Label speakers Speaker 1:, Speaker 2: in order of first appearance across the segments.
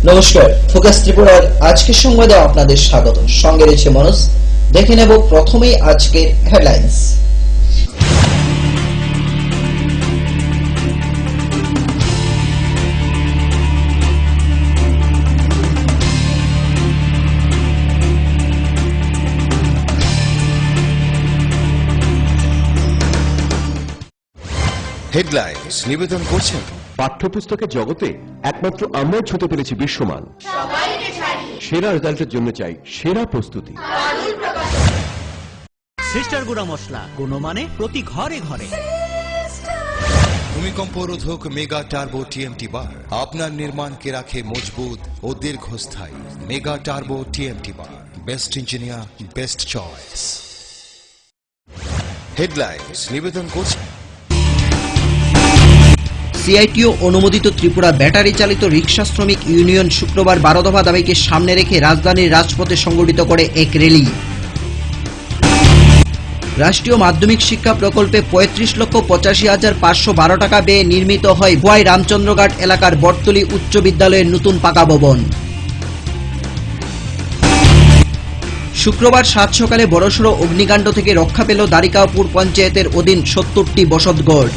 Speaker 1: নমস্কার, ফোকাস ত্রিপুরার আজকের সংবাদে আপনাদের স্বাগত। সঙ্গে রয়েছে মনোজ। দেখে নেব প্রথমেই আজকের হেডলাইন্স।
Speaker 2: হেডলাইন্স নিবেদন করছেন
Speaker 3: পাঠ্যপুস্তকের জগতে একমাত্র আমরাই ছুঁতে পেরেছি বিশ্বমান। সেরা রেজাল্টের জন্য চাই সেরা প্রস্তুতি।
Speaker 4: সিস্টার গুঁড়া মশলা গুণমানে প্রতি ঘরে ঘরে।
Speaker 2: ভূমিকম্প রোধক মেগা টার্বো টিএমটি বার আপনার নির্মাণকে রাখে মজবুত ও দীর্ঘস্থায়ী। মেগা টার্বো টিএমটি বার, best engineer, best choice. Headlines নিবেদন করছেন
Speaker 1: সিআইটিও অনুমোদিত ত্রিপুরা ব্যাটারি চালিত রিক্সা শ্রমিক ইউনিয়ন শুক্রবার 12 দফা দাবিকে সামনে রেখে রাজধানীর রাজপথে সংগঠিত করে এক র্যালি। রাষ্ট্রীয় মাধ্যমিক শিক্ষা প্রকল্পে 35,85,512 টাকা ব্যয়ে নির্মিত হয় ভুয়াই রামচন্দ্রঘাট এলাকার বটতলী উচ্চ বিদ্যালয়ের নতুন পাকা ভবন। শুক্রবার সাত সকালে বড়সড় অগ্নিকাণ্ড থেকে রক্ষা পেল দ্বারিকাপুর পঞ্চায়েতের অধীন 70টি বসতঘর।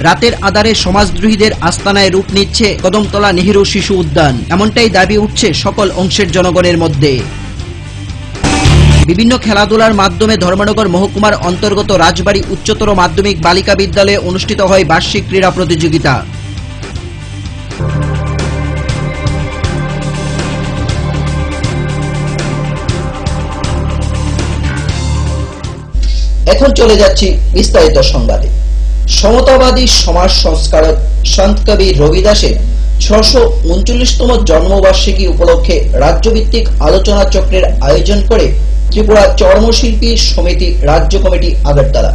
Speaker 1: রাতের আধারে সমাজদ্রোহীদের আস্তানায় রূপ নিচ্ছে কদমতলা নেহেরু শিশু উদ্যান, এমনটাই দাবি উঠছে সকল অংশের জনগণের মধ্যে। বিভিন্ন খেলাধুলার মাধ্যমে ধর্মনগর মহকুমার অন্তর্গত রাজবাড়ী উচ্চতর মাধ্যমিক বালিকা বিদ্যালয়ে অনুষ্ঠিত হয় বার্ষিক ক্রীড়া প্রতিযোগিতা। এখন চলে যাচ্ছি বিস্তারিত সংবাদে। সমতাবাদী সমাজ সংস্কারক সন্ত কবি রবিদাসের 639তম জন্মবার্ষিকী উপলক্ষে রাজ্যভিত্তিক আলোচনা চক্রের আয়োজন করে ত্রিপুরা চর্মশিল্পী সমিতি রাজ্য কমিটি আগরতলা।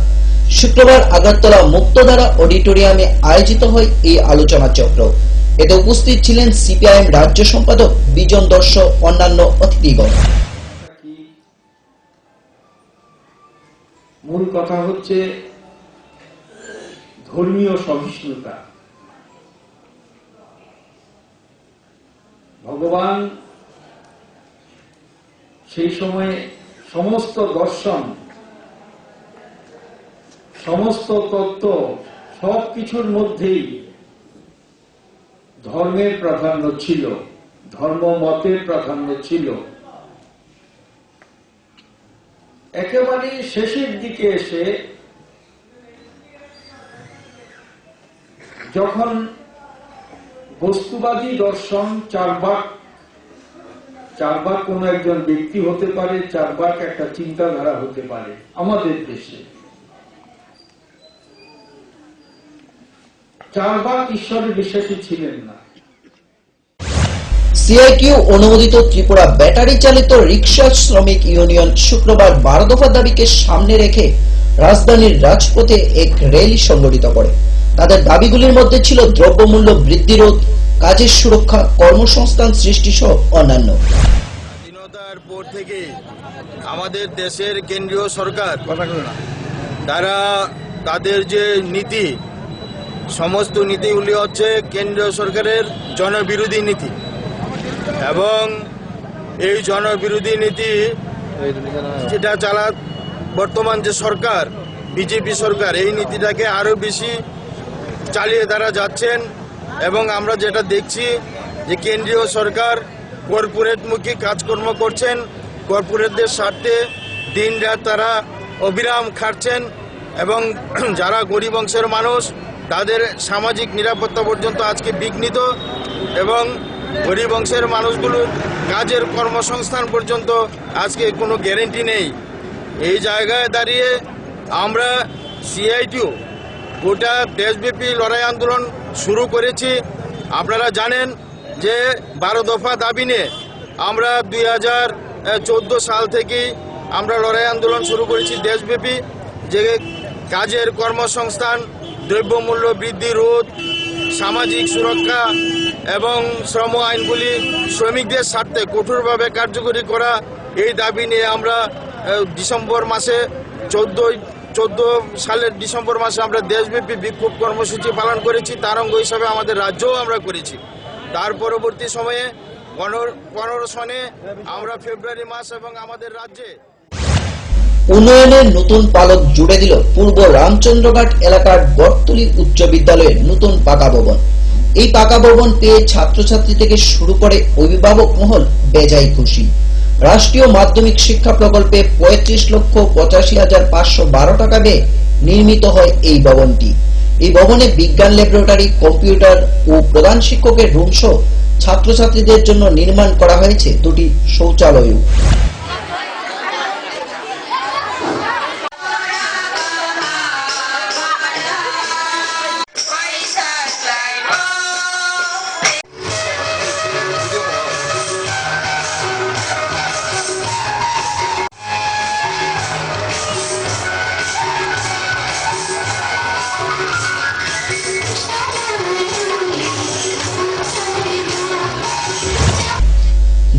Speaker 1: শুক্রবার আগরতলা মুক্তধারা অডিটোরিয়ামে আয়োজিত হয় এই আলোচনা চক্র। এতে উপস্থিত ছিলেন সিপিআইএম রাজ্য সম্পাদক বিজন দর্শ, অন্যান্য অতিথিগণ।
Speaker 5: মূল কথা হচ্ছে ধর্মীয় সহিষ্ণুতা। ভগবান সেই সময়ে সমস্ত দর্শন, সমস্ত তত্ত্ব, সবকিছুর মধ্যেই ধর্মের প্রাধান্য ছিল, ধর্ম মতের প্রাধান্য ছিল। একেবারে শেষের দিকে এসে যখন বস্তুবাদী দর্শন চার ভাগ কোন একজন ব্যক্তি হতে পারে, চার ভাগ একটা চিন্তাধারা হতে পারে। আমাদের দেশে চার ভাগ ঈশ্বরের বিশ্বাসী ছিলেন না।
Speaker 1: সিআইটিউ অনুমোদিত ত্রিপুরা ব্যাটারি চালিত রিক্সা শ্রমিক ইউনিয়ন শুক্রবার 12 দফা দাবিকে সামনে রেখে রাজধানীর রাজপথে এক র্যালি সংগঠিত করে। তাদের দাবিগুলির মধ্যে ছিল দ্রব্যমূল্য বৃদ্ধি রোধ, কাজের সুরক্ষা, কর্মসংস্থান সৃষ্টি সহ অন্যান্য।
Speaker 6: স্বাধীনতার পর থেকে আমাদের দেশের কেন্দ্রীয় সরকার তারা তাদের যে নীতি, সমস্ত নীতিগুলি হচ্ছে কেন্দ্রীয় সরকারের জনবিরোধী নীতি, এবং এই জনবিরোধী নীতি যেটা বর্তমান যে সরকার বিজেপি সরকার, এই নীতিটাকে আরো বেশি চালিয়ে তারা যাচ্ছেন। এবং আমরা যেটা দেখছি যে কেন্দ্রীয় সরকার কর্পোরেটমুখী কাজকর্ম করছেন, কর্পোরেটদের স্বার্থে দিন রাত তারা অবিরাম খাটছেন, এবং যারা গরিব অংশের মানুষ তাদের সামাজিক নিরাপত্তা পর্যন্ত আজকে বিঘ্নিত, এবং গরিব অংশের মানুষগুলোর কাজের কর্মসংস্থান পর্যন্ত আজকে কোনো গ্যারেন্টি নেই। এই জায়গায় দাঁড়িয়ে আমরা সিআইটিউ গোটা দেশব্যাপী লড়াই আন্দোলন শুরু করেছি। আপনারা জানেন যে 12 দফা দাবি নিয়ে আমরা 2014 সাল থেকেই আমরা লড়াই আন্দোলন শুরু করেছি দেশব্যাপী, যে কাজের কর্মসংস্থান, দ্রব্যমূল্য বৃদ্ধি রোধ, সামাজিক সুরক্ষা এবং শ্রম আইনগুলি শ্রমিকদের স্বার্থে কঠোরভাবে কার্যকরী করা, এই দাবি নিয়ে আমরা ডিসেম্বর মাসে 14 2014 সালের ডিসেম্বর মাসে আমরা দেশব্যাপী বিক্ষোভ কর্মসূচি পালন করেছি, তার অঙ্গ হিসাবে আমাদের রাজ্যও আমরা করেছি। তার পরবর্তী সময়ে 15 সনে আমরা ফেব্রুয়ারি মাস এবং আমাদের রাজ্যে
Speaker 1: উন্নয়নের নতুন পালক জুড়ে দিল পূর্ব রামচন্দ্রঘাট এলাকার বটতলী উচ্চ বিদ্যালয়ের নতুন পাকা ভবন। এই পাকা ভবন পেয়ে ছাত্রছাত্রী থেকে শুরু করে অভিভাবক মহল বেজায় খুশি। রাষ্ট্রীয় মাধ্যমিক শিক্ষা প্রকল্পে 35,85,512 টাকা ব্যয়ে নির্মিত হয় এই ভবনটি। এই ভবনে বিজ্ঞান ল্যাবরেটরি, কম্পিউটার ও প্রধান শিক্ষকের রুম সহ ছাত্রছাত্রীদের জন্য নির্মাণ করা হয়েছে দুটি শৌচালয়ও।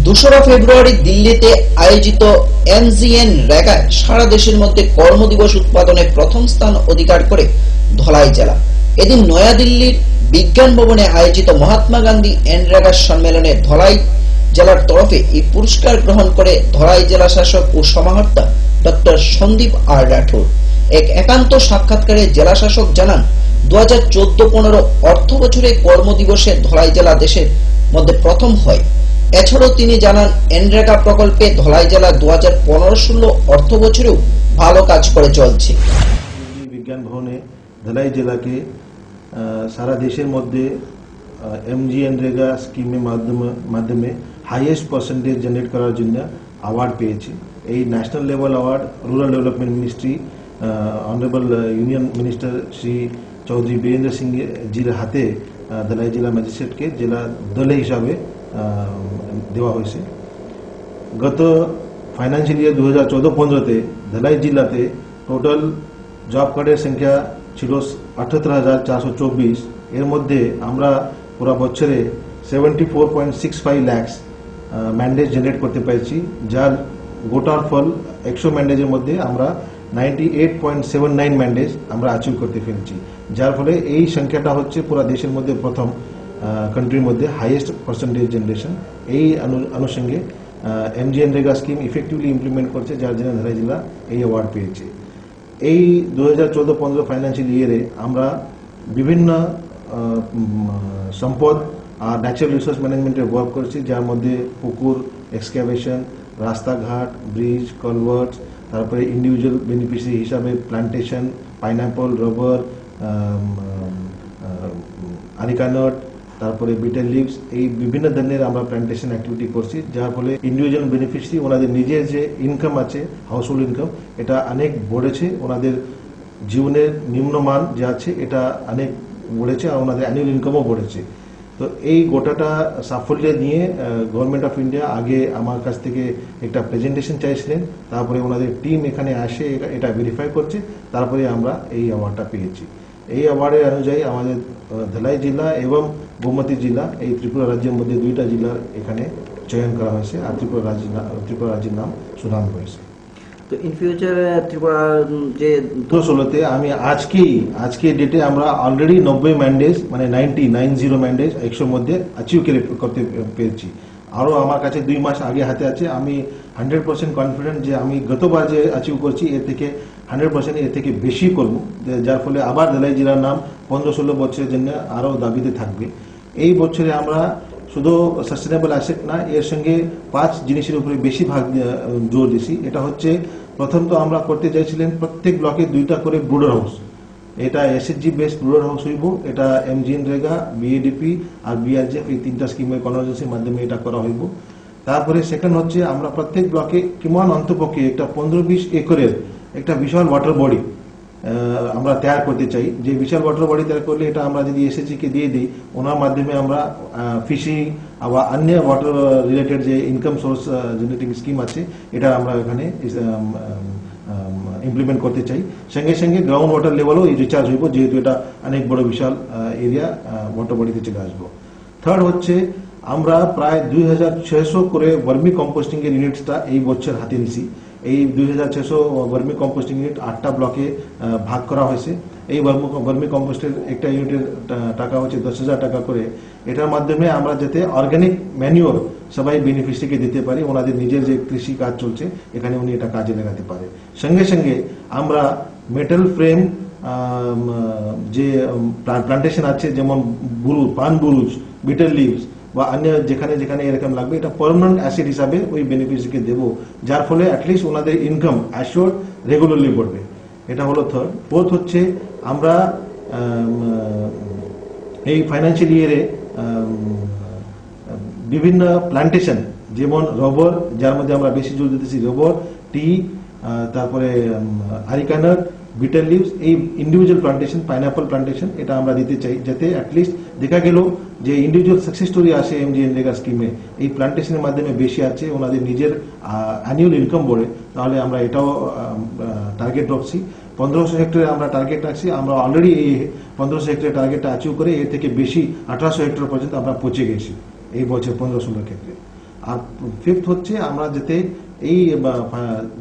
Speaker 1: দোসরা ফেব্রুয়ারি দিল্লিতে আয়োজিত এমজিএন রেগায় সারা দেশের মধ্যে কর্মদিবস উৎপাদনে প্রথম স্থান অধিকার করে ধলাই জেলা। এদিন নয়াদিল্লির বিজ্ঞান ভবনে আয়োজিত মহাত্মা গান্ধী এনরেগা সম্মেলনে ধলাই জেলার তরফে এই পুরস্কার গ্রহণ করে ধলাই জেলা শাসক ও সমাহর্তা ডক্টর সন্দীপ আর রাঠোর। এক একান্ত সাক্ষাৎকারে জেলা শাসক জানান, 2014-15 অর্থ বছরে কর্মদিবসে ধলাই জেলা দেশের মধ্যে প্রথম হয়। এছাড়াও তিনি জানান, এনরেগা প্রকল্পে ধলাই জেলা 2015-16 অর্থ বছরেও ভালো কাজ করে চলছে।
Speaker 7: বিজ্ঞান ভবনে ধলাই জেলাকে সারা দেশের মধ্যে এমজিএনরেগা স্কিমের মাধ্যমে হাইয়েস্ট পার্সেন্টেজ জেনারেট করার জন্য অ্যাওয়ার্ড পেয়েছে। এই national level award rural development ministry honourable union minister Shri Chaudhary Birender Singh জির হাতে ধলাই জেলা ম্যাজিস্ট্রেটকে জেলা দলে হিসাবে দেওয়া হয়েছে। গত ফাইন্যান্সিয়াল ইয়ার 2014-15-তে ধলাই জেলাতে টোটাল জব কার্ডের সংখ্যা ছিল 78,424। এর মধ্যে আমরা পুরো বছরে 74.65 লাখ ম্যান্ডেজ জেনারেট করতে পেরেছি, যার গোটার ফল 100 ম্যান্ডেজের মধ্যে আমরা 98.79 ম্যান্ডেজ আমরা অ্যাচিভ করতে পেরেছি, যার ফলে এই সংখ্যাটা হচ্ছে পুরো দেশের মধ্যে প্রথম কান্ট্রির মধ্যে হাইয়েস্ট পার্সেন্টেজ জেনারেশন। এই অনুষঙ্গে এমজিএনরেগা স্কিম ইফেক্টিভলি ইমপ্লিমেন্ট করছে, যার জন্য ধলাই জেলা এই অ্যাওয়ার্ড পেয়েছে। এই 2014-15 ফাইন্যান্সিয়াল ইয়ারে আমরা বিভিন্ন সম্পদ আর ন্যাচারাল রিসোর্স ম্যানেজমেন্টের ওয়ার্ক করছি, যার মধ্যে পুকুর এক্সক্যাভেশন, রাস্তাঘাট, ব্রিজ, কালভার্টস, তারপরে ইন্ডিভিজুয়াল বেনিফিশিয়ারি হিসাবে প্লান্টেশন, পাইনঅ্যাপল, রবার, আরিকানট, তারপরে বিটেল লিভস, এই বিভিন্ন ধরনের আমরা প্লান্টেশন অ্যাক্টিভিটি করছি, যার ফলে ইন্ডিভিজুয়াল বেনিফিশিয়ারি ওনাদের নিজের যে ইনকাম আছে, হাউস হোল্ড ইনকাম, এটা অনেক বেড়েছে। ওনাদের জীবনের নিম্নমান যে আছে এটা অনেক বেড়েছে আর ওনাদের অ্যানুয়াল ইনকামও বেড়েছে। তো এই গোটাটা সাফল্য নিয়ে গভর্নমেন্ট অফ ইন্ডিয়া আগে আমার কাছ থেকে একটা প্রেজেন্টেশন চাইছিলেন, তারপরে ওনাদের টিম এখানে আসে এটা ভেরিফাই করছে, তারপরে আমরা এই অ্যাওয়ার্ডটা পেয়েছি। এই অ্যাওয়ার্ডের অনুযায়ী আমাদের ধলাই জেলা এবং গোমতী জেলা, এই ত্রিপুরা রাজ্যের মধ্যে দুইটা জেলার এখানে চয়ন করা হয়েছে, আর ত্রিপুরা রাজ্যের নাম শোনানো হয়েছে।
Speaker 8: তো ইন ফিউচার ত্রিপুরা যে
Speaker 7: 2016-তে আমি আজকে ডেটে আমরা অলরেডি 90 ম্যান্ডেজ মানে 90 ম্যান্ডেজ 100 মধ্যে অ্যাচিভ করতে পেরেছি। আরও আমার কাছে 2 মাস আগে হাতে আছে। আমি 100% কনফিডেন্ট যে আমি গতবার যে অ্যাচিভ করছি এর থেকে 100% এর থেকে বেশি করব, যার ফলে আবার ধলাই জেলার নাম 15-16 বছরের জন্য আরও দাবিতে থাকবে। এই বছরে আমরা শুধু সাস্টেনেবল অ্যাসেট না, এর সঙ্গে 5 জিনিসের উপরে বেশি ভাগ জোর দিছি। এটা হচ্ছে, প্রথম তো আমরা করতে চাইছিলেন প্রত্যেক ব্লকে 2টা করে ব্রুডার হাউস। এটা এসএসজি বেসড ব্রুডার হাউস হইব। এটা এমজিএনরেগা, বিএডিপি আর বিআরজেএফ এই 3টা স্কিমের কনভার্জেন্সের মাধ্যমে এটা করা হইব। তারপরে সেকেন্ড হচ্ছে, আমরা প্রত্যেক ব্লকে কিমান অন্তপক্ষে একটা 15-20 একরের একটা বিশাল ওয়াটার বডি আমরা তৈরি করতে চাই। যে বিশাল ওয়াটার বডি তৈরি করলে এটা আমরা যদি এসএসজি কে দিয়ে দিই, ওনার মাধ্যমে আমরা ফিশিং আবার অন্য ওয়াটার রিলেটেড যে ইনকাম সোর্স জেনারেটিং স্কিম আছে এটা আমরা এখানে ইমপ্লিমেন্ট করতে চাই। সঙ্গে সঙ্গে গ্রাউন্ড ওয়াটার লেভেলও রিচার্জ হইব, যেহেতু এটা অনেক বড় বিশাল এরিয়া ওয়াটার বডিতে চলে আসবো। থার্ড হচ্ছে, আমরা প্রায় 2600 করে ভার্মি কম্পোস্টিং এর ইউনিটসটা এই বছর হাতে নিছি। এই 2600 ভার্মি কম্পোস্টিং ইউনিট 8টা ব্লকে ভাগ করা হয়েছে। এই ভার্মি কম্পোস্টের একটা ইউনিটের টাকা হচ্ছে 10,000 টাকা করে। এটার মাধ্যমে আমরা যাতে অর্গানিক ম্যানিওর সবাই বেনিফিশিয়ারিকে দিতে পারি, ওনাদের নিজের যে কৃষি কাজ চলছে এখানে উনি এটা কাজে লাগাতে পারে। সঙ্গে সঙ্গে আমরা মেটাল ফ্রেম যে প্লান্টেশন আছে, যেমন পান বুরুজ, বিটার লিভস বা অন্য যেখানে যেখানে এরকম লাগবে, এটা পার্মানেন্ট অ্যাসেট হিসাবে ওই বেনিফিশিয়ারিকে দেবো, যার ফলে অ্যাটলিস্ট ওনাদের ইনকাম অ্যাশোর রেগুলারলি বাড়বে। এটা হলো থার্ড। ফোর্থ হচ্ছে আমরা এই ফাইন্যান্সিয়াল ইয়ারে বিভিন্ন প্লান্টেশন, যেমন রবার, যার মধ্যে আমরা বেশি জোর দিতেছি, রবার, টি, তারপরে আরিকানাট, বিটার লিভস, এই ইন্ডিভিজুয়াল প্লান্টেশন, পাইনাপল প্লান্টেশন, এটা আমরা দিতে চাই, যাতে অ্যাটলিস্ট দেখা গেল যে ইন্ডিভিজুয়াল সাকসেস স্টোরি আসে এমজিএনরেগা স্কিমে এই প্লান্টেশনের মাধ্যমে বেশি আছে, ওনাদের নিজের অ্যানুয়াল ইনকাম বড়ে, তাহলে আমরা এটাও টার্গেট রাখছি। 1500 হেক্টরে আমরা টার্গেট রাখছি। আমরা অলরেডি এই 1500 হেক্টরের টার্গেটটা অ্যাচিভ করে এর থেকে বেশি 1800 হেক্টর পর্যন্ত আমরা পৌঁছে গেছি এই বছর 15-16 ক্ষেত্রে। আর ফিফথ হচ্ছে আমরা যাতে এই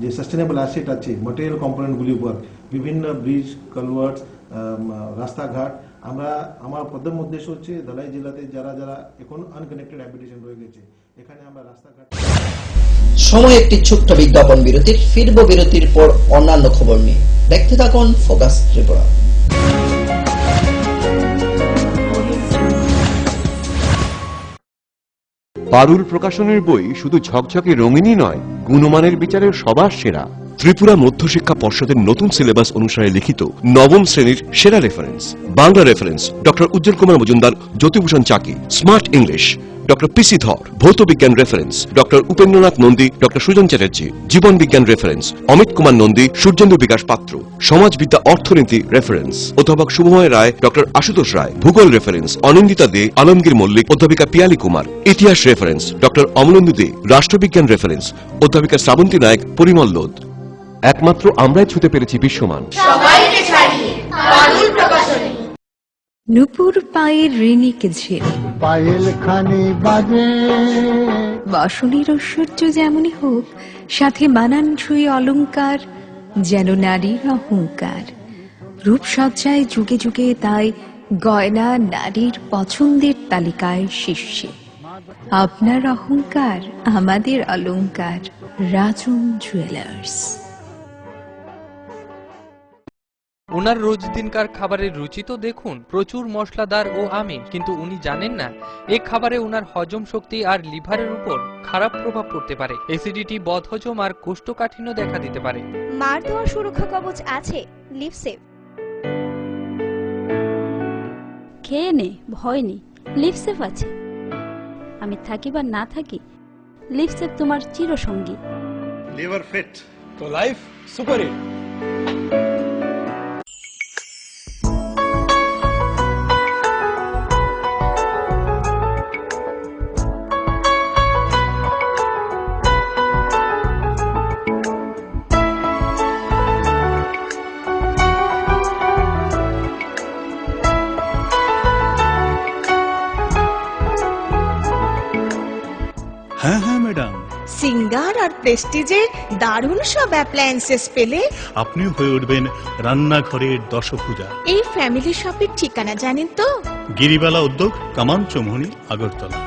Speaker 7: যে সাস্টেনেবল অ্যাসেট আছে, ম্যাটেরিয়াল কম্পোনেন্টগুলি উপর বিভিন্ন ব্রিজ, কালভার্টস, রাস্তাঘাট, আমার প্রথম উদ্দেশ্য হচ্ছে ধলাই জেলাতে যারা যারা এখন আনকানেক্টেড হ্যাবিটেশন রয়ে গেছে, এখানে আমরা রাস্তাঘাট।
Speaker 1: সময় একটি ছোট্ট বিজ্ঞাপন বিরতির, ফিরব বিরতির পর অন্যান্য খবর নিয়ে। দেখতে থাকুন ফোকাস ত্রিপুরা।
Speaker 3: পারুল প্রকাশনের বই শুধু ঝকঝকে রঙিনই নয়, গুণমানের বিচারের সবার সেরা। ত্রিপুরা মধ্যশিক্ষা পর্ষদের নতুন সিলেবাস অনুসারে লিখিত নবম শ্রেণীর সেরা reference. Bangla reference doctor Ujjwal Kumar Majumdar, Jyotibhushan Chaki. Smart English doctor PC Dhar. ভৌত বিজ্ঞান reference doctor Upendranath Nandi, doctor Sujan Chatterjee. জীবন বিজ্ঞান রেফারেন্স অমিত কুমার নন্দী, সূর্যেন্দু বিকাশ পাত্র। সমাজবিদ্যা অর্থনীতি রেফারেন্স অধ্যাপক শুভময় রায়, ডক্টর আশুতোষ রায়। ভূগোল রেফারেন্স অনিন্দিতা দে, আলমগীর মল্লিক, অধ্যাপিকা পিয়ালি কুমার। ইতিহাস রেফারেন্স ডক্টর অমলেন্দু দে। রাষ্ট্রবিজ্ঞান রেফারেন্স অধ্যাপিকা শ্রাবন্তী নায়ক, পরিমল লোধ। একমাত্র আমরাই ছুঁতে পেরেছি বিশ্বমান।
Speaker 9: নুপুর পায়ের ঋণিক ঝিল,
Speaker 10: পায়েল খানি বাজে।
Speaker 9: বাসনের ঐশ্বর্য যেমনই হোক, সাথে মানানসই অলংকার, যেন নারীর অহংকার। রূপসজ্জায় যুগে যুগে তাই গয়না নারীর পছন্দের তালিকায় শীর্ষে। আপনার অহংকার আমাদের অলংকার, রাজন জুয়েলার্স।
Speaker 11: ওনার রোজ দিনকার খাবারের রুচি তো দেখুন, প্রচুর মশলাদার ও আমিষ, কিন্তু উনি জানেন না এই খাবারে ওনার হজম শক্তি আর লিভারের উপর খারাপ প্রভাব পড়তে পারে। অ্যাসিডিটি, বদহজম আর কোষ্ঠকাঠিন্য দেখা দিতে পারে।
Speaker 12: মার দেওয়া সুরক্ষা কবচ আছে লিভসেভ।
Speaker 13: খেয়ে নে, ভয় নেই, লিভসেভ আছে। আমি থাকি বা না থাকি, লিভসেভ তোমার চিরসঙ্গী।
Speaker 14: লিভার ফিট তো লাইফ সুপার হিট।
Speaker 15: হ্যাঁ হ্যাঁ ম্যাডাম,
Speaker 16: সিঙ্গার আর প্রেস্টিজের দারুণ সব অ্যাপ্লায়েন্সেস পেলে
Speaker 15: আপনিও হয়ে উঠবেন রান্নাঘরের দশভুজা।
Speaker 16: এই ফ্যামিলি শপের ঠিকানা জানেন তো?
Speaker 15: গিরিবালা উদ্যোগ, কামান চৌমুহনী, আগরতলা।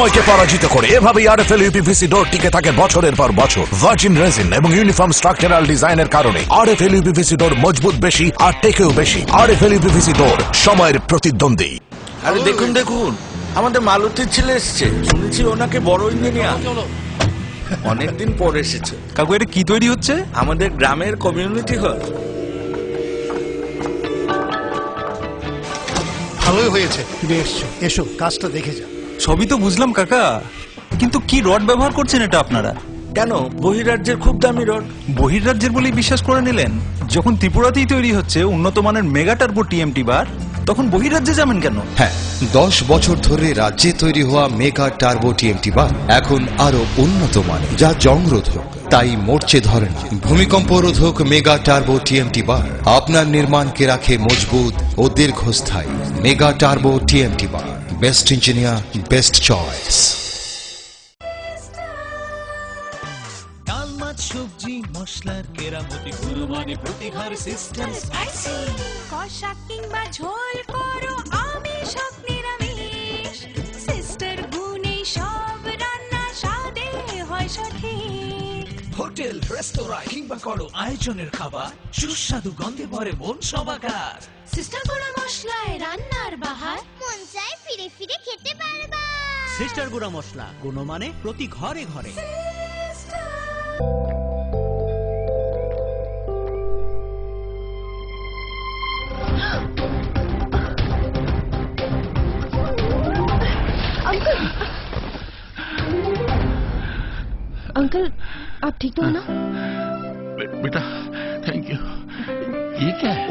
Speaker 17: সময়কে পরাজিত করে এভাবেই আরএফএল ইউপিভিসি ডোর টিকে থাকে বছরের পর বছর। ভার্জিন রেজিন এবং ইউনিফর্ম স্ট্রাকচারাল ডিজাইনের কারণে আরএফএল ইউপিভিসি ডোর মজবুত বেশি আর টেকেও বেশি। আরএফএল ইউপিভিসি ডোর সময়ের প্রতিদ্বন্দ্বী।
Speaker 6: আরে দেখুন দেখুন, আমাদের মালতীর ছেলে এসছে, শুনেছি ওনাকে বড় ইঞ্জিনিয়ার। অনেকদিন পর এসেছে।
Speaker 18: কাকু এটা কি তৈরি হচ্ছে?
Speaker 6: আমাদের গ্রামের কমিউনিটি হল।
Speaker 19: ভালোই হয়েছে তুমি এসছো, এসো কাজটা দেখে যা।
Speaker 18: সবই তো বুঝলাম কাকা, কিন্তু কি রড ব্যবহার করছেন এটা আপনারা?
Speaker 6: কেন, বহিরাজ্যের খুব দামি রড।
Speaker 18: বহিরাজ্যের বলেই বিশ্বাস করে নিলেন? যখন ত্রিপুরাতেই তৈরি হচ্ছে উন্নত মানের মেগা টার্বো টিএমটি বার, তখন বহিরাজ্যে যাবেন কেন?
Speaker 2: হ্যাঁ, 10 বছর ধরে রাজ্যে তৈরি হওয়া মেগা টার্বো টিএমটি বার এখন আরো উন্নত মানের, যা জংরোধক, তাই মরচে ধরে না। ভূমিকম্প রোধক মেগা টার্বো টিএমটি বার আপনার নির্মাণকে রাখে মজবুত ও দীর্ঘস্থায়ী। মেগা টার্বো টিএমটি বার, বেস্ট ইঞ্জিনিয়ার, বেস্ট চয়েস।
Speaker 4: ডাল মাছ সবজি মশলার কেরামতি গুণমানে প্রতিহার সিস্টেম স্পাইসি।
Speaker 20: কষা কিংবা ঝোল করো আমিষ হোক নিরামিষ, সিস্টার গুণে সব রান্না স্বাদে হয় সঠিক।
Speaker 4: হোটেল রেস্তোরাঁ কিংবা করো আয়োজনের খাবার, সুস্বাদু গন্ধে ভরে মন সবাকার।
Speaker 20: সিস্টার গুঁড়া মশলায় রান্নার বাহার, মন চায় ফিরে ফিরে খেতে পারবা।
Speaker 4: সিস্টার গুঁড়া মশলা, গুণমানে প্রতি ঘরে ঘরে।
Speaker 21: अंकल आप ठीक तो हो ना?
Speaker 22: बेटा थैंक यू। ये क्या है?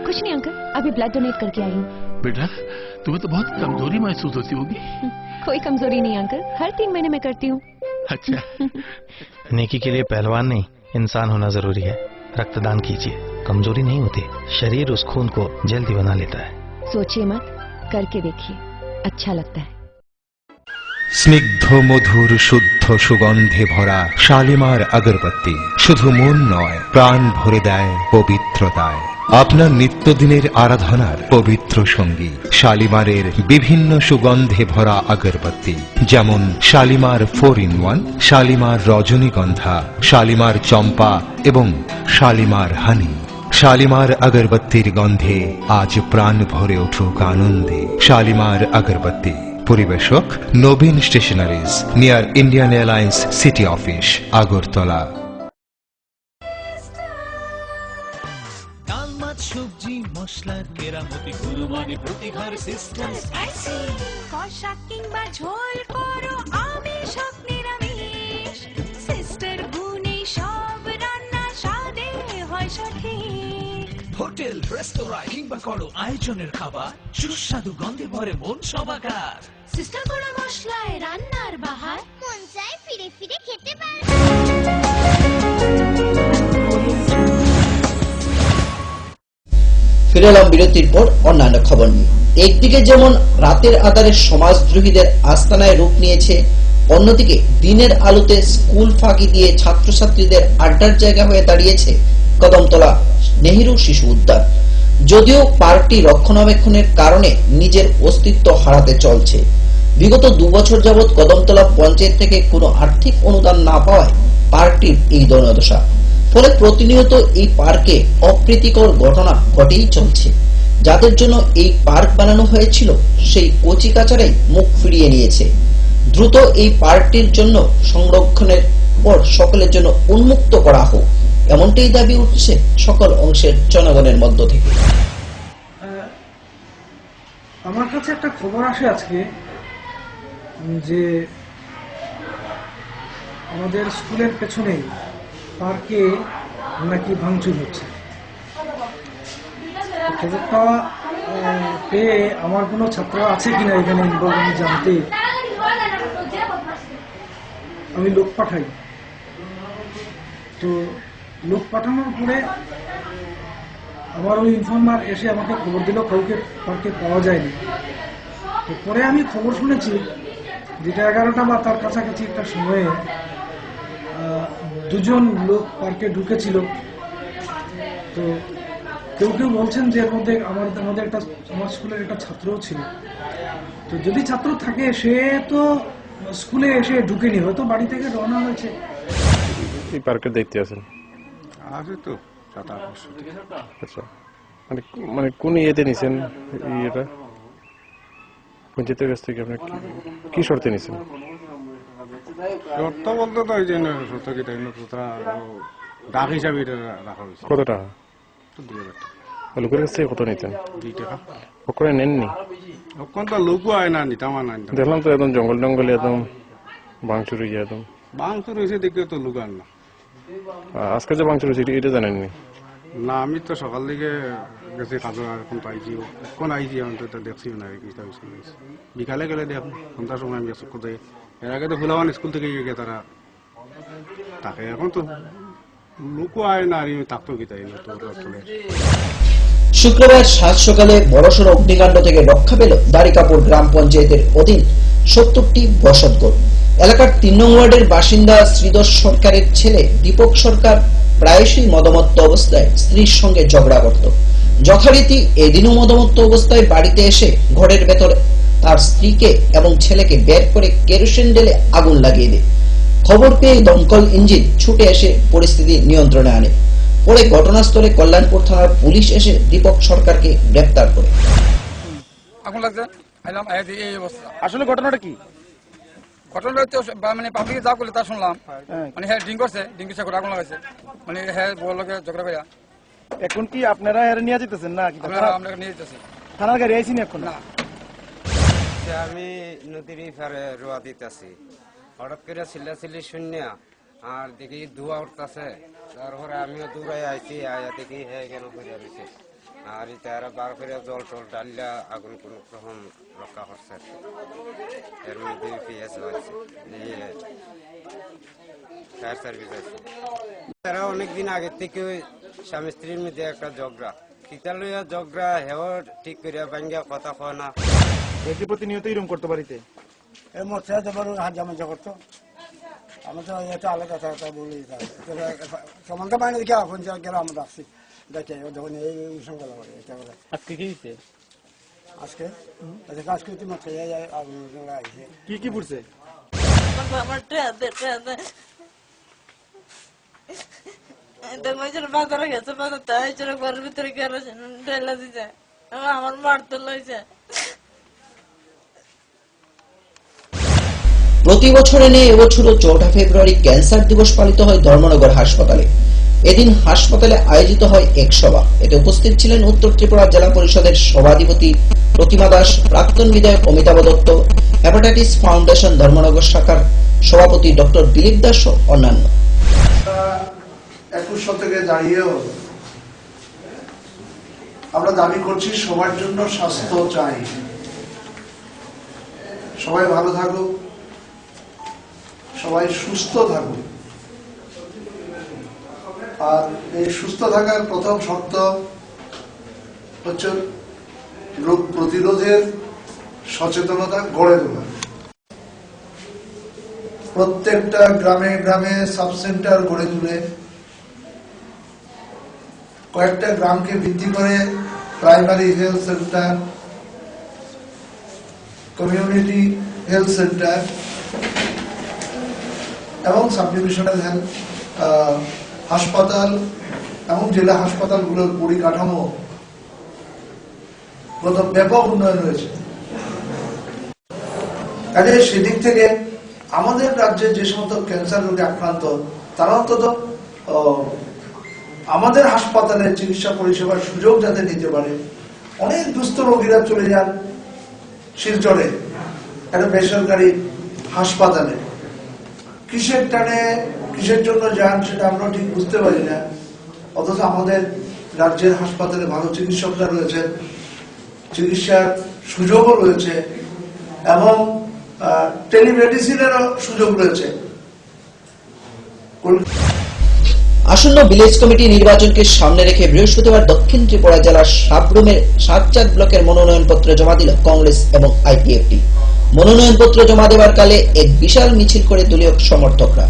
Speaker 21: कुछ नहीं अंकल, अभी ब्लड डोनेट करके आई हूँ।
Speaker 22: बेटा तुम्हें तो बहुत कमजोरी महसूस होती होगी।
Speaker 21: कोई कमजोरी नहीं अंकल, हर 3 महीने में करती हूँ।
Speaker 22: अच्छा।
Speaker 23: नेकी के लिए पहलवान नहीं इंसान होना जरूरी है। रक्तदान कीजिए, कमजोरी नहीं होती, शरीर उस खून को जल्दी बना लेता है।
Speaker 21: सोचिए मत, करके देखिए, अच्छा लगता है।
Speaker 2: স্নিগ্ধ মধুর শুদ্ধ সুগন্ধে ভরা শালিমার আগরবাতি শুধু মন নয়, প্রাণ ভরে দেয় পবিত্রতায়। আপনার নিত্যদিনের আরাধনার পবিত্র সঙ্গী শালিমারের বিভিন্ন সুগন্ধে ভরা আগরবাতি, যেমন শালিমার 4-in-1, শালিমার রজনীগন্ধা, শালিমার চম্পা এবং শালিমার হানি। শালিমার আগরবাতির গন্ধে আজ প্রাণ ভরে উঠুক আনন্দে। শালিমার আগরবাতি। পরিবেশক Nabin stationeries, near Indian Airlines city office, Agartala.
Speaker 4: ডাল মাছ সবজি মশলার কেরামতি গুণমানে প্রতিহার সিস্টেম স্পাইসি।
Speaker 20: কষা কিংবা ঝোল করো আমিষ হোক নিরামিষ, সিস্টার গুণে সব রান্না স্বাদে হয় সঠিক।
Speaker 4: হোটেল রেস্তোরাঁ কিংবা করো আয়োজনের খাবার, সুস্বাদু গন্ধে ভরে মন সবাকার।
Speaker 20: সিস্টার গুঁড়া মশলায় রান্নার বাহার, মন চায় ফিরে ফিরে খেতে পারবা।
Speaker 1: ফিরে এলাম বিরতির পর অন্যান্য খবর নিয়ে। একদিকে যেমন রাতের আধারে সমাজদ্রোহীদের আস্তানায় রূপ নিয়েছে, অন্যদিকে দিনের আলোতে স্কুল ফাঁকি দিয়ে ছাত্রছাত্রীদের আড্ডার জায়গা হয়ে দাঁড়িয়েছে কদমতলা নেহেরু শিশু উদ্যান। যদিও পার্কটি রক্ষণাবেক্ষণের কারণে নিজের অস্তিত্ব হারাতে চলছে। বিগত 2 বছর যাবৎ কদমতলা পঞ্চায়েত থেকে কোনো আর্থিক অনুদান না পাওয়ায় পার্কটির এই দশা। ফলে প্রতিনিয়ত এই পার্কে অপ্রীতিকর ঘটনা ঘটেই চলছে। যাদের জন্য এই পার্ক বানানো হয়েছিল সেই কচিকাচারাই মুখ ফিরিয়ে নিয়েছে। দ্রুত এই পার্কটির জন্য সংরক্ষণের পর সকলের জন্য উন্মুক্ত করা হোক, এমনটাই দাবি উঠছে সকল অংশের জনগণের মধ্য থেকে।
Speaker 5: আমার কাছে একটা খবর আসে আজকে যে আমাদের স্কুলের পেছনে পার্কে নাকি ভাঙচুর হচ্ছে। খবরটা পেয়ে আমার কোনো ছাত্র আছে কিনা এখানে আমি জানতে আমি লোক পাঠাই। তো লোক পাঠানোর পরে আমার ওই ইনফর্মার এসে আমাকে খবর দিল কাউকে পার্কে পাওয়া যায়নি। তো পরে আমি খবর শুনেছি যেটা 11টা বা তার কাছাকাছি একটা সময়ে 2 জন লোক পার্কে ঢুকেছিল। তো কেউ কেউ বলছেন যে এর মধ্যে আমাদের একটা আমার স্কুলের একটা ছাত্রও ছিল। তো যদি ছাত্র থাকে সে তো স্কুলে এসে ঢুকেনি, হয়তো বাড়ি থেকে রওনা হয়েছে।
Speaker 3: এই পার্কের দায়িত্বে আছেন?
Speaker 7: আছে তো 7-8 বছর।
Speaker 3: আচ্ছা, মানে কোন ইয়েতে নিছেন এটা পঞ্চায়েতের কাছ থেকে? আপনি কি শর্তে নিছেন?
Speaker 7: শর্ত বলতে তো এই যে শর্ত কি তাই না, ডাক হিসাবে এটা রাখা হয়েছে।
Speaker 3: কত টাকা?
Speaker 7: 2000 টাকা।
Speaker 3: লোকের কাছ থেকে কত নিতেন?
Speaker 7: 2 টাকা।
Speaker 3: ওখানে নেননি?
Speaker 7: ওখান তো লোকও হয় না, নিতাম না।
Speaker 3: দেখলাম তো একদম জঙ্গল টঙ্গলে একদম ভাঙচুর হয়ে যায়, একদম
Speaker 7: ভাঙচুর হয়েছে দেখে তো লোক আর না।
Speaker 3: আজকে যে ভাঙচুর হয়েছে এটা জানেননি?
Speaker 7: না, আমি তো সকাল থেকে গেছি কাজে, এখন পাইছি কোন আইছি, আমি তো দেখছি না কিটা হয়েছে। বিকালে গেলে দেখ সন্ধ্যার সময় আমি গেছি কোথায়। এর আগে তো ফুলাবান স্কুল থেকে গিয়ে তারা থাকে, এখন তো লোকও আয় না, আর থাকতো কি তাই না তো চলে।
Speaker 1: শুক্রবার সাত সকালে বড়সড় অগ্নিকাণ্ড থেকে রক্ষা পেল দাড়িকাপুর গ্রাম পঞ্চায়েতের অধীন 70টি বসতঘর এলাকার 3 নং ওয়ার্ডের বাসিন্দা শ্রীধর সরকারের ছেলে দীপক সরকার প্রায়শই মদমত্ত অবস্থায় স্ত্রীর সঙ্গে ঝগড়া করত। যথারীতি এদিনও মদমত্ত অবস্থায় বাড়িতে এসে ঘরের ভেতর তার স্ত্রীকে এবং ছেলেকে বের করে কেরোসিন ঢেলে আগুন লাগিয়ে দেয়। খবর পেয়ে দমকল ইঞ্জিন ছুটে এসে পরিস্থিতি নিয়ন্ত্রণে আনে। পরে ঘটনাস্থলে কল্যাণপুর থানার পুলিশ এসে দীপক সরকারকে গ্রেফতার করে।
Speaker 8: আগুন লাগছে, এই অবস্থা। আসলে ঘটনাটা কি? ঘটনাটা হচ্ছে মানে পাবলিকে যা করলে তা শুনলাম, মানে হ্যাঁ ড্রিঙ্ক করছে, ড্রিঙ্ক করে আগুন লাগাইছে, মানে হ্যাঁ বড় লোকে ঝগড়া করিয়া।
Speaker 24: এখন কি আপনারা এর নিয়ে যেতেছেন না?
Speaker 8: আমরা নিয়ে যেতেছি।
Speaker 24: থানার গাড়ি আইসি না এখন?
Speaker 8: না,
Speaker 25: আমি নদীর পারে রোয়া দিতেছি, হঠাৎ করে চিল্লাচিল্লি শূন্য আর দেখি ধোয়া উঠতেছে। তারপরে আমিও দূরাই আইছি, আয়া দেখি হ্যাঁ কেন করে রয়েছে, আর তারা বার করে জল টল ডালিয়া আগুন কোন রকম রক্ষা করছে। এর মধ্যে পিএস হয়েছে, ফায়ার সার্ভিস আছে। তারা অনেকদিন আগের থেকে স্বামী স্ত্রীর মধ্যে একটা ঝগড়া, কিতালইয়া ঝগড়া হেও ঠিক করিয়া ভাঙ্গিয়া কথা কয় না।
Speaker 24: এটি প্রতিনিয়ত এরকম করতে পারিতে
Speaker 26: এই মোর্চা দেবার হাত জামাজা করতো। আমি তো এটা আলাদা কথা বলি, সমানটা বাইরে দেখে এখন গেলে আমরা আসছি দেখে যখন এই সঙ্গে এটা বলে।
Speaker 24: আজকে কি হয়েছে?
Speaker 26: আজকে আজকে মাত্র আইছে।
Speaker 24: কি কি পড়ছে?
Speaker 27: বাজারে গেছে, বাজার তাই ঘরের ভিতরে কেরোসিন ঢেলে দিছে, আমার মারতে লইছে।
Speaker 1: প্রতি বছরে নিয়ে এবছরও 4 ফেব্রুয়ারি ক্যান্সার দিবস পালিত হয় ধর্মনগর হাসপাতালে। এদিন হাসপাতালে আয়োজিত হয় এক সভা। এতে উপস্থিত ছিলেন উত্তর ত্রিপুরা জেলা পরিষদের সভাধিপতি প্রতিমা দাস, প্রাক্তন বিধায়ক অমিতাভ দত্ত, হেপাটাইটিস ফাউন্ডেশন ধর্মনগর শাখার সভাপতি ডক্টর দিলীপ দাস ও অন্যান্য।
Speaker 28: 21 শতকে দাঁড়িয়েও আমরা দাবি করছি সবার জন্য স্বাস্থ্য চাই। সবাই ভালো থাকুক, সবাই সুস্থ থাকুক। আর এই সুস্থ থাকার প্রথম শর্ত হচ্ছে রোগ প্রতিরোধের সচেতনতা গড়ে তোলা। প্রত্যেকটা গ্রামে গ্রামে সাব সেন্টার গড়ে তুলে কয়েকটা গ্রামকে ভিত্তি করে primary health centre, community health centre এবং সাব ডিভিশনাল হেলথ হাসপাতাল এবং জেলা হাসপাতালগুলোর পরিকাঠামো গত ব্যাপক উন্নয়ন হয়েছে। কাজে সেদিক থেকে আমাদের রাজ্যে যে সমস্ত ক্যান্সার রোগে আক্রান্ত তারা অন্তত আমাদের হাসপাতালে চিকিৎসা পরিষেবার সুযোগ যাতে নিতে পারে। অনেক দুস্থ রোগীরা চলে যান শিলচরে একটা বেসরকারি হাসপাতালে, কিসের টানে কিসের জন্য যান সেটা আমরা ঠিক বুঝতে পারি না। অথচ আমাদের রাজ্যের হাসপাতালে ভালো চিকিৎসকরা রয়েছেন, চিকিৎসার সুযোগও রয়েছে এবং টেলিমেডিসিনেরও সুযোগ রয়েছে।
Speaker 1: আসন্ন ভিলেজ কমিটি নির্বাচনকে সামনে রেখে বৃহস্পতিবার দক্ষিণ ত্রিপুরা জেলার সাবরুমের ৭ ব্লকের মনোনয়নপত্র জমা দিল কংগ্রেস এবং আইপিএফটি। মনোনয়নপত্র জমা দেওয়ার কালে এক বিশাল মিছিল করে দলীয় সমর্থকরা।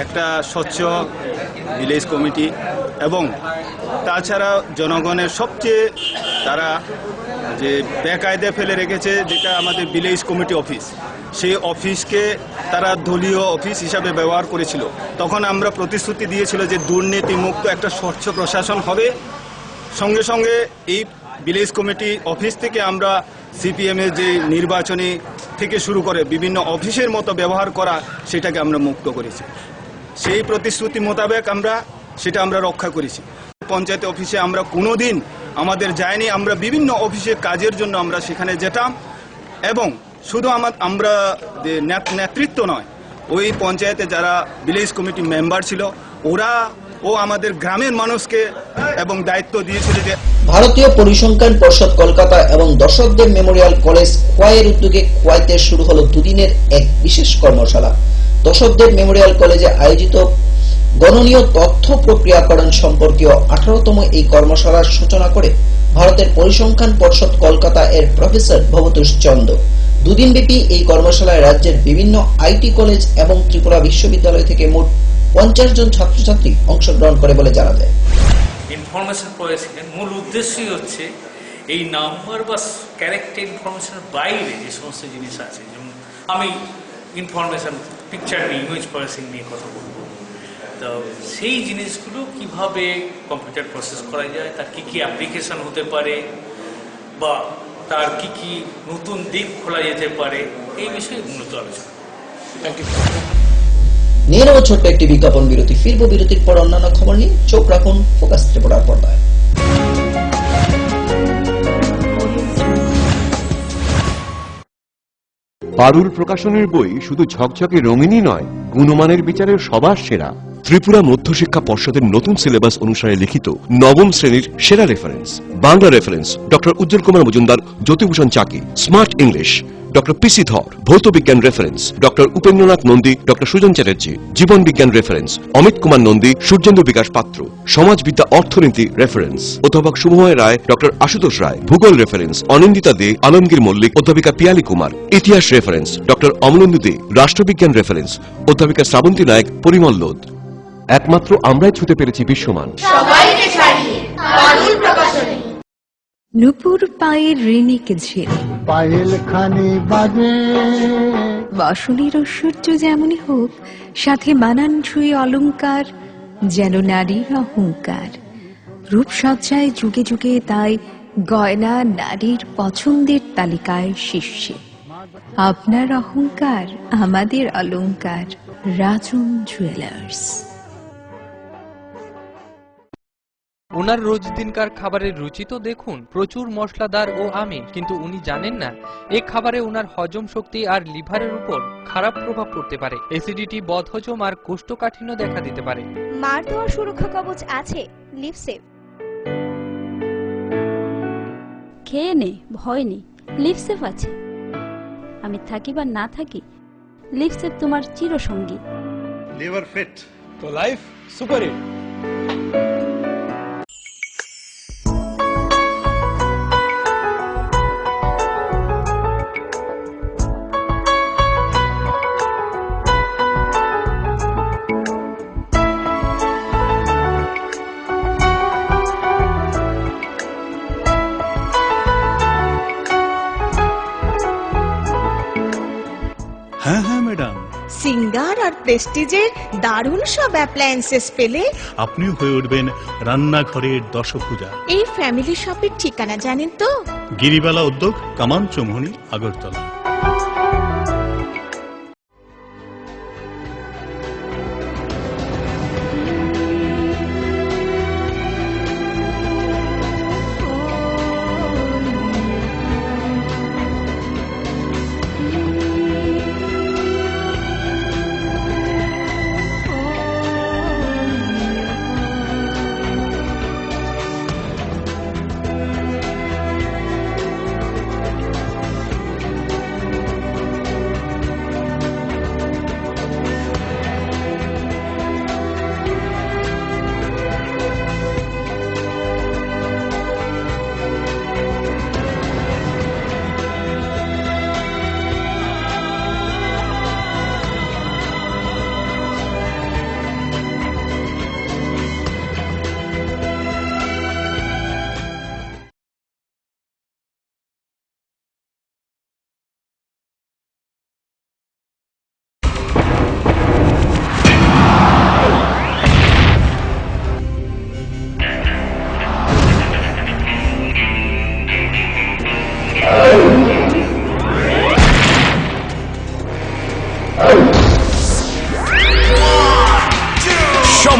Speaker 29: একটা স্বচ্ছ ভিলেজ কমিটি এবং তাছাড়া জনগণের সবচেয়ে তারা যে বেকায়দা ফেলে রেখেছে যেটা আমাদের ভিলেজ কমিটি অফিস, সেই অফিসকে তারা দলীয় অফিস হিসাবে ব্যবহার করেছিল। তখন আমরা প্রতিশ্রুতি দিয়েছিল যে দুর্নীতিমুক্ত একটা স্বচ্ছ প্রশাসন হবে। সঙ্গে সঙ্গে এই ভিলেজ কমিটি অফিস থেকে আমরা সিপিএমের যে নির্বাচনী থেকে শুরু করে বিভিন্ন অফিসের মতো ব্যবহার করা সেটাকে আমরা মুক্ত করেছি। সেই প্রতিশ্রুতি মোতাবেক সেটা আমরা রক্ষা করেছি। পঞ্চায়েত অফিসে আমরা কোনোদিন আমাদের যায়নি, আমরা বিভিন্ন অফিসে কাজের জন্য আমরা সেখানে যেতাম এবং শুধু আমরা নেতৃত্ব নয়, ওই পঞ্চায়েতে যারা ভিলেজ কমিটি মেম্বার ছিল ওরাও আমাদের গ্রামের মানুষকে এবং দায়িত্ব দিয়েছিল যে
Speaker 1: ভারতীয় পরিসংখ্যান পর্ষদ কলকাতা এবং দর্শকদের মেমোরিয়াল কলেজ খোয়াইয়ের উদ্যোগে খোয়াইতে শুরু হলো দুদিনের এক বিশেষ কর্মশালা। দর্শকদের মেমোরিয়াল কলেজে আয়োজিত গণনীয় তথ্য প্রক্রিয়াকরণ সম্পর্কীয় 18তম এই কর্মশালার সূচনা করে ভারতের পরিসংখ্যান পর্ষদ কলকাতা এর প্রফেসর ভবতোষ চন্দ্র। দুদিনব্যাপী এই কর্মশালায় রাজ্যের বিভিন্ন আইটি কলেজ এবং ত্রিপুরা বিশ্ববিদ্যালয় থেকে মোট 50 জন ছাত্রছাত্রী অংশগ্রহণ করে বলে জানা যায়।
Speaker 9: ইনফরমেশন প্রসেসিংয়ের মূল উদ্দেশ্যই হচ্ছে এই নাম্বার বা ক্যারেক্টার ইনফরমেশনের বাইরে যে সমস্ত জিনিস আছে, যেমন আমি ইনফরমেশন পিকচার নিয়ে ইমেজ প্রসেসিং নিয়ে কথা বলবো, তো সেই জিনিসগুলো কিভাবে কম্পিউটার প্রসেস করা যায়, তার কী কী অ্যাপ্লিকেশন হতে পারে বা তার কী কী নতুন দিক খোলা যেতে পারে, এই বিষয়ে মূলত আলোচনা। Thank you.
Speaker 1: নিয়ে নেব ছোট্ট একটি বিজ্ঞাপন বিরতি। ফিরবো বিরতির পর অন্যান্য খবর নিয়ে। চোখ রাখুন ফোকাস ত্রিপুরার পর্দায়।
Speaker 10: পারুল প্রকাশনের বই শুধু ঝকঝকে রঙিনই নয়, গুণমানের বিচারের সবার সেরা। ত্রিপুরা মধ্যশিক্ষা পর্ষদের নতুন সিলেবাস অনুসারে লিখিত নবম শ্রেণীর সেরা reference. Bangla reference doctor Ujjwal Kumar Majumdar, Jyotibhushan Chaki. Smart English doctor PC Dhar. ভৌত বিজ্ঞান reference doctor Upendranath Nandi, doctor Sujan Chatterjee. জীবন বিজ্ঞান রেফারেন্স অমিত কুমার নন্দী, সূর্যেন্দু বিকাশ পাত্র। সমাজবিদ্যা অর্থনীতি রেফারেন্স অধ্যাপক শুভময় রায়, ডক্টর আশুতোষ রায়। ভূগোল রেফারেন্স অনিন্দিতা দে, আলমগীর মল্লিক, অধ্যাপিকা পিয়ালি কুমার। ইতিহাস রেফারেন্স ডক্টর অমলেন্দু দে। রাষ্ট্রবিজ্ঞান রেফারেন্স অধ্যাপিকা শ্রাবন্তী নায়ক, পরিমল লোধ। একমাত্র আমরাই ছুতে পেরেছি বিশ্বমান।
Speaker 20: সবাইকে ছাড়িয়ে পারুল প্রকাশনী।
Speaker 21: নুপুর পায়ের ঋণিক ঝিল,
Speaker 11: পায়েল খানি বাজে।
Speaker 21: বসনের ঐশ্বর্য যেমনই হোক, সাথে মানানসই অলংকার, যেন নারীর অহংকার। রূপসজ্জায় যুগে যুগে তাই গয়না নারীর পছন্দের তালিকায় শীর্ষে। আপনার অহংকার আমাদের অলংকার। রাজন জুয়েলার্স।
Speaker 12: ওনার রোজ দিনকার খাবারের রুচি তো দেখুন, প্রচুর মশলাদার ও আমিষ, কিন্তু উনি জানেন না এই খাবারে ওনার হজম শক্তি আর লিভারের উপর খারাপ প্রভাব পড়তে পারে। অ্যাসিডিটি, বদহজম আর কোষ্ঠকাঠিন্য দেখা দিতে পারে।
Speaker 13: মার দেওয়া সুরক্ষা কবচ আছে লিভসেভ।
Speaker 14: খেয়ে নে, ভয় নেই, লিভসেভ আছে। আমি থাকি বা না থাকি, লিভসেভ তোমার চিরসঙ্গী।
Speaker 11: লিভার ফিট তো লাইফ সুপার হিট।
Speaker 15: হ্যাঁ হ্যাঁ ম্যাডাম,
Speaker 16: সিঙ্গার আর প্রেস্টিজের দারুণ সব অ্যাপ্লায়েন্সেস পেলে
Speaker 15: আপনিও হয়ে উঠবেন রান্নাঘরের দশভুজা।
Speaker 16: এই ফ্যামিলি শপের ঠিকানা জানেন তো?
Speaker 15: গিরিবালা উদ্যোগ, কামান চৌমুহনী, আগরতলা।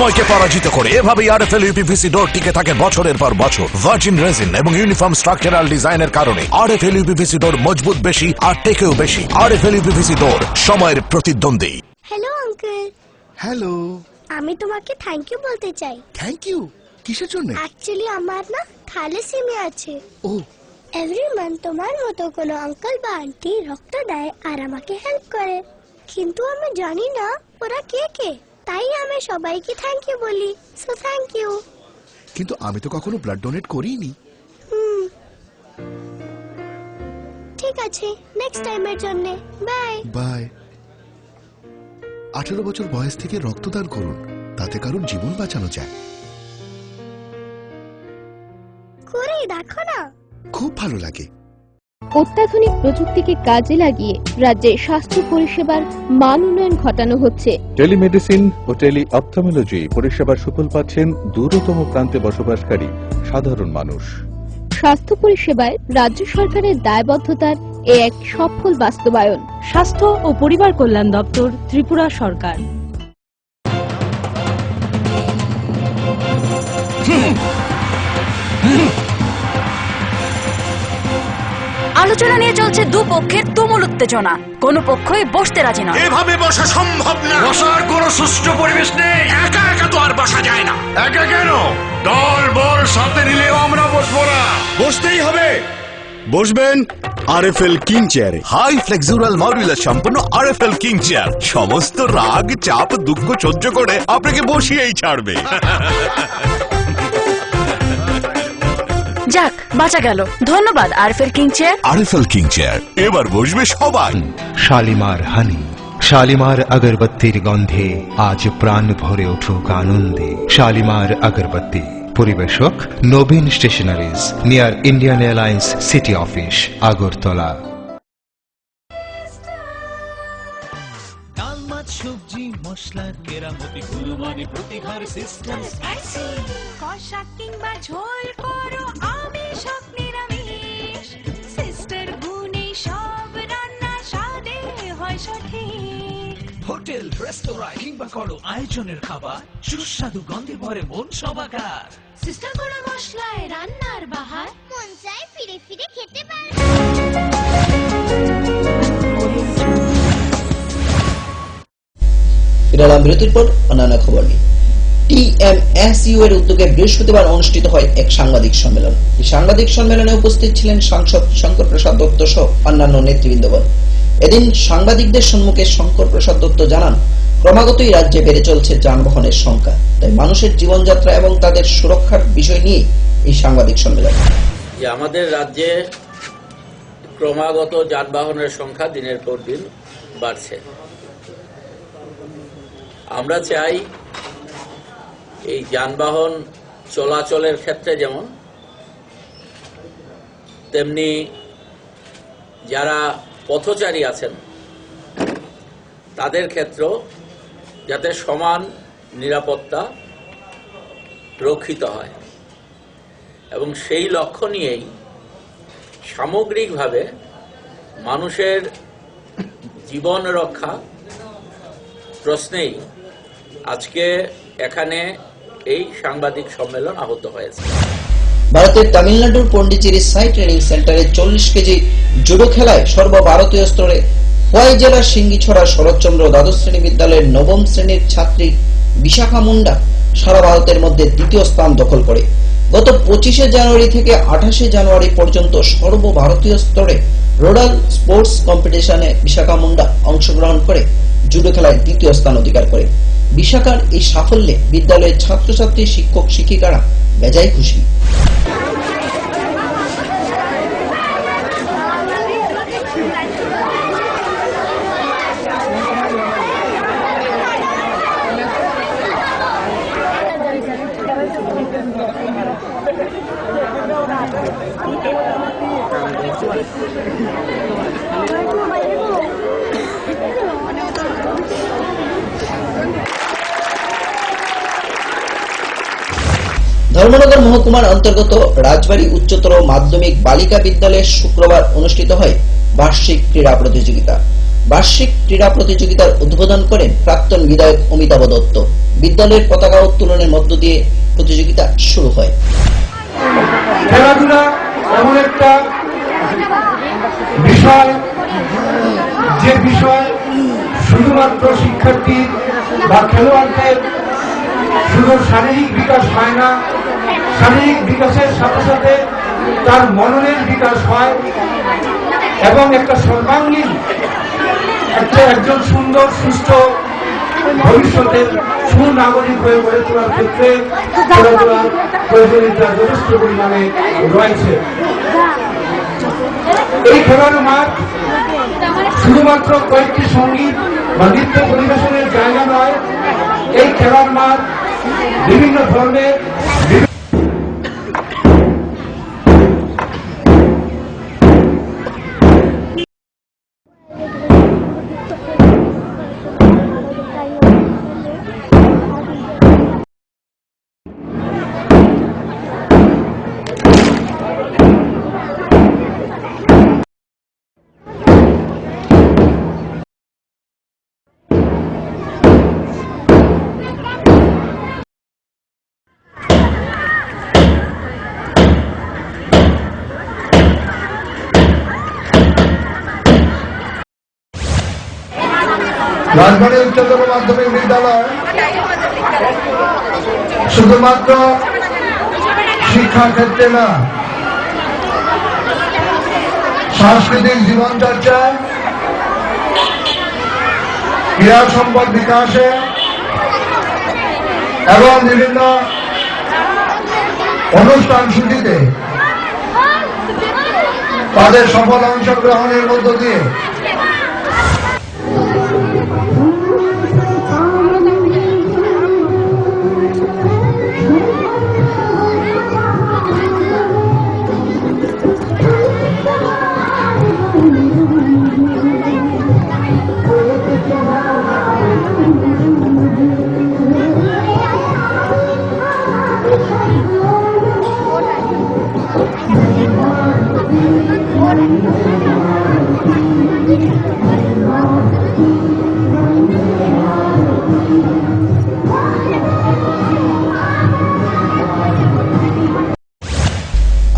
Speaker 2: সময়কে পরাজিত করে এভাবেই আরএফএল ইউপিভিসি ডোর টিকে থাকে বছরের পর বছর। ভার্জিন রেজিন এবং ইউনিফর্ম স্ট্রাকচারাল ডিজাইনের কারণে আরএফএল ইউপিভিসি ডোর মজবুত বেশি আর টেকেও বেশি। আরএফএল ইউপিভিসি ডোর, সময়ের প্রতিদ্বন্দ্বী।
Speaker 20: Hello uncle.
Speaker 4: হ্যালো।
Speaker 20: আমি তোমাকে থ্যাংক ইউ বলতে চাই।
Speaker 4: Thank you? কিসের জন্য?
Speaker 20: অ্যাকচুয়ালি আমার না থ্যালাসেমিয়া আছে।
Speaker 4: ও।
Speaker 20: এভরি মান্থ তোমার মতো কোনো আঙ্কেল বা আন্টি রক্ত দেয় আর আমাকে হেল্প করে, কিন্তু আমি জানি না ওরা কে কে, তাই আমি সবাইকে থ্যাংক ইউ বলি। So thank you.
Speaker 4: কিন্তু আমি তো কখনো ব্লাড ডোনেট করিনি।
Speaker 20: ঠিক আছে, নেক্সট টাইমের জন্য বাই।
Speaker 4: বাই। 18 বছর বয়স থেকে রক্তদান করুন, তাতে কারণ জীবন বাঁচানো যায়।
Speaker 20: করে দেখো না,
Speaker 4: খুব ভালো লাগে।
Speaker 13: অত্যাধুনিক প্রযুক্তিকে কাজে লাগিয়ে রাজ্যে স্বাস্থ্য পরিষেবার মান উন্নয়ন ঘটানো হচ্ছে।
Speaker 5: টেলিমেডিসিন ও টেলি অপথলমোলজি পরিষেবার সুফল পাচ্ছেন দূরতম প্রান্তে বসবাসকারী সাধারণ মানুষ।
Speaker 13: স্বাস্থ্য পরিষেবায় রাজ্য সরকারের দায়বদ্ধতার এক সফল বাস্তবায়ন।
Speaker 14: স্বাস্থ্য ও পরিবার কল্যাণ দপ্তর, ত্রিপুরা সরকার।
Speaker 6: আলোচনা নিয়ে চলছে দুপক্ষের তুমুল উত্তেজনা, কোন পক্ষই বসতে রাজি নয়।
Speaker 2: এভাবে বসা সম্ভব না। বসার কোনো সুষ্ঠু পরিবেশ নেই। একা একা তো আর বসা যায় না। একা কেন, দল বল সাথে নিলেও আমরা বসবো না। বসতেই হবে। বসবেন আরএফএল কিং চেয়ারে। হাই ফ্লেক্সুরাল মডুলার সম্পন্ন আরএফএল কিং চেয়ার সমস্ত রাগ, চাপ, দুঃখ সহ্য করে আপনাকে বসিয়েই ছাড়বে।
Speaker 6: যাক, বাঁচা গেল। ধন্যবাদ RFL king chair.
Speaker 2: RFL king chair, এবার বসবে সবাই।
Speaker 17: শালিমার হানি, শালিমার আগরবত্তির গন্ধে আজ প্রাণ ভরে উঠুক আনন্দে। শালিমার আগরবত্তি, পরিবেশক Nabin stationeries, near Indian Airlines city office, Agartala.
Speaker 18: সবজি মশলার কেরামতি গুণমানে প্রতিভার সিস্টেম।
Speaker 20: কষা কিংবা ঝোল করো আমিষ হোক নিরামিষ, সিস্টার গুণে সব রান্না স্বাদে হয় সঠিক।
Speaker 18: হোটেল, রেস্তোরাঁ কিংবা করো আয়োজনের খাবার, সুস্বাদু গন্ধে ভরে মন সবাকার।
Speaker 20: সিস্টার গুঁড়ো মশলায় রান্নার বাহার, মন চায় ফিরে ফিরে খেতে পারে।
Speaker 1: বিরতির পর অন্যান্য খবর নিয়ে টিএমএসইউ এর উদ্যোগে বৃহস্পতিবার অনুষ্ঠিত হয় এক সাংবাদিক সম্মেলন। এই সাংবাদিক সম্মেলনে উপস্থিত ছিলেন সাংসদ শঙ্কর প্রসাদ দত্ত সহ অন্যান্য নেতৃবৃন্দগণ। এদিন সাংবাদিকদের সম্মুখে শঙ্কর প্রসাদ দত্ত জানান, ক্রমাগতই রাজ্যে বেড়ে চলছে যানবাহনের সংখ্যা, তাই মানুষের জীবনযাত্রা এবং তাদের সুরক্ষার বিষয় নিয়ে এই সাংবাদিক সম্মেলন।
Speaker 19: আমাদের রাজ্যে ক্রমাগত যানবাহনের সংখ্যা দিনের পর দিন বাড়ছে। আমরা চাই এই যানবাহন চলাচলের ক্ষেত্রে যেমন, তেমনি যারা পথচারী আছেন তাদের ক্ষেত্রেও যাতে সমান নিরাপত্তা রক্ষিত হয়, এবং সেই লক্ষ্য নিয়েই সামগ্রিকভাবে মানুষের জীবন রক্ষা প্রশ্নেই আজকে এখানে এই সাংবাদিক সম্মেলন আহত হয়েছে।
Speaker 1: ভারতের তামিলনাড়ুর পন্ডিচেরি সাই ট্রেনিং সেন্টারে 40 কেজি জুডো খেলায় সর্বভারতীয় স্তরে খোয়াই জেলার সিঙ্গিছড়া শরৎচন্দ্র দ্বাদশ শ্রেণী বিদ্যালয়ের নবম শ্রেণীর ছাত্রী বিশাখা মুন্ডা সারা ভারতের মধ্যে দ্বিতীয় স্থান দখল করে। গত 25 জানুয়ারি থেকে 28 জানুয়ারি পর্যন্ত সর্বভারতীয় স্তরে রোডাল স্পোর্টস কম্পিটিশনে বিশাখা মুন্ডা অংশগ্রহণ করে জুডো খেলায় দ্বিতীয় স্থান অধিকার করে। বিশাখার এই সাফল্যে বিদ্যালয়ের ছাত্রছাত্রী, শিক্ষক শিক্ষিকারা বেজায় খুশি। ধর্মনগর মহকুমার অন্তর্গত রাজবাড়ী উচ্চতর মাধ্যমিক বালিকা বিদ্যালয়ে শুক্রবার অনুষ্ঠিত হয় বার্ষিক ক্রীড়া প্রতিযোগিতা। বার্ষিক ক্রীড়া প্রতিযোগিতার উদ্বোধন করেন প্রাক্তন বিধায়ক অমিতাভ দত্ত। বিদ্যালয়ের পতাকা উত্তোলনের মধ্য দিয়ে প্রতিযোগিতা শুরু হয়।
Speaker 3: খেলাধুলা এমন একটা বিষয়, যে বিষয় শুধুমাত্র শিক্ষার্থী বা খেলোয়াড়দের শুধু শারীরিক বিকাশ হয় না, শারীরিক বিকাশের সাথে সাথে তার মননের বিকাশ হয় এবং একটা সর্বাঙ্গীন একজন সুন্দর সুস্থ ভবিষ্যতের সুনাগরিক হয়ে গড়ে তোলার ক্ষেত্রে খেলাধুলার প্রয়োজনীয়তা যথেষ্ট পরিমাণে রয়েছে। এই খেলার মাঠ শুধুমাত্র কয়েকটি সঙ্গীত বা নৃত্য পরিবেশনের জায়গা নয়, এই খেলার মাঠ বিভিন্ন ধরনের
Speaker 28: রাজবাড়ী উচ্চতর মাধ্যমিক বিদ্যালয় শুধুমাত্র শিক্ষা ক্ষেত্রে না, সাংস্কৃতিক জীবনচর্চা, ক্রীড়া সম্পদ বিকাশে এবং বিভিন্ন অনুষ্ঠান সূচিতে তাদের সফল অংশগ্রহণের মধ্য দিয়ে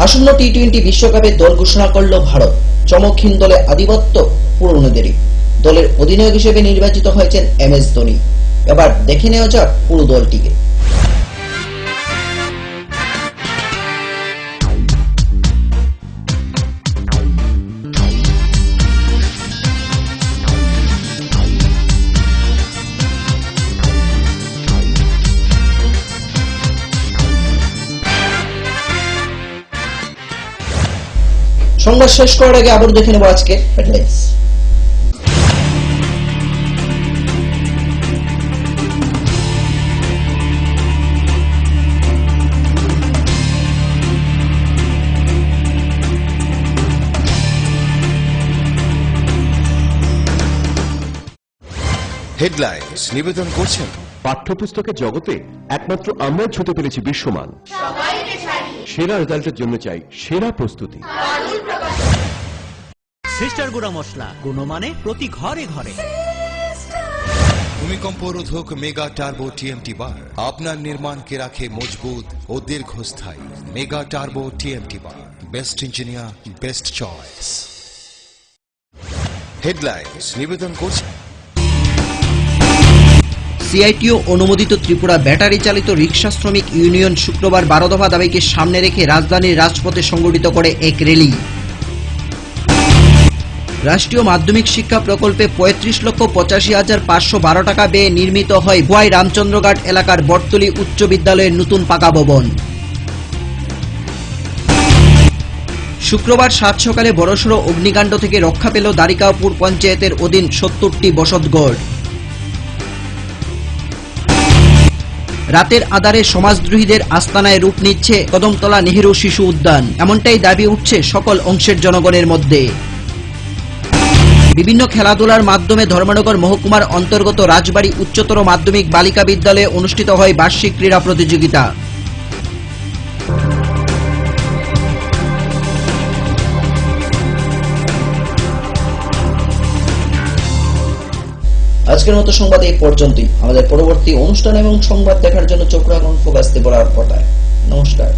Speaker 1: আসন্ন টি-20 বিশ্বকাপে দল ঘোষণা করল ভারত। চমকহীন দলে আধিপত্য পুরনোদেরই। দলের অধিনায়ক হিসেবে নির্বাচিত হয়েছেন MS ধোনি। এবার দেখে নেওয়া যাক পুরো দলটিকে। সংবাদ শেষ করার আগে আবার দেখে নেব আজকের হেডলাইন্স।
Speaker 10: হেডলাইন্স নিবেদন করছেন পাঠ্যপুস্তকের জগতে একমাত্র আমরাই ছুতে পেরেছি বিশ্বমান। সেরা রেজাল্টের জন্য চাই সেরা প্রস্তুতি।
Speaker 18: সিস্টার গুঁড়া মশলা গুণমানে প্রতি ঘরে ঘরে।
Speaker 17: ভূমিকম্প রোধক মেগা টার্বো টিএমটি বার আপনার নির্মাণকে রাখে মজবুত ও দীর্ঘস্থায়ী। মেগা টার্বো টিএমটি বার, best engineer, best choice. Headlines নিবেদন করছে
Speaker 1: সিআইটিও অনুমোদিত ত্রিপুরা ব্যাটারি চালিত রিক্সা শ্রমিক ইউনিয়ন শুক্রবার 12 দফা দাবিকে সামনে রেখে রাজধানীর রাজপথে সংগঠিত করে এক র্যালি। রাষ্ট্রীয় মাধ্যমিক শিক্ষা প্রকল্পে 35,85,512 টাকা ব্যয়ে নির্মিত হয় ভুয়াই রামচন্দ্রঘাট এলাকার বটতলী উচ্চ বিদ্যালয়ের নতুন পাকা ভবন। শুক্রবার সাত সকালে বড়সড় অগ্নিকাণ্ড থেকে রক্ষা পেল দ্বারিকাপুর পঞ্চায়েতের অধীন 70টি বসতঘর। রাতের আধারে সমাজদ্রোহীদের আস্তানায় রূপ নিচ্ছে কদমতলা নেহেরু শিশু উদ্যান, এমনটাই দাবি উঠছে সকল অংশের জনগণের মধ্যে। বিভিন্ন খেলাধুলার মাধ্যমে ধর্মনগর মহকুমার অন্তর্গত রাজবাড়ী উচ্চতর মাধ্যমিক বালিকা বিদ্যালয়ে অনুষ্ঠিত হয় বার্ষিক ক্রীড়া প্রতিযোগিতা। আজকের মতো সংবাদ এই পর্যন্তই। আমাদের পরবর্তী অনুষ্ঠান এবং সংবাদ দেখার জন্য চোখ রাখুন ফোকাস ত্রিপুরার পর্দায়। নমস্কার।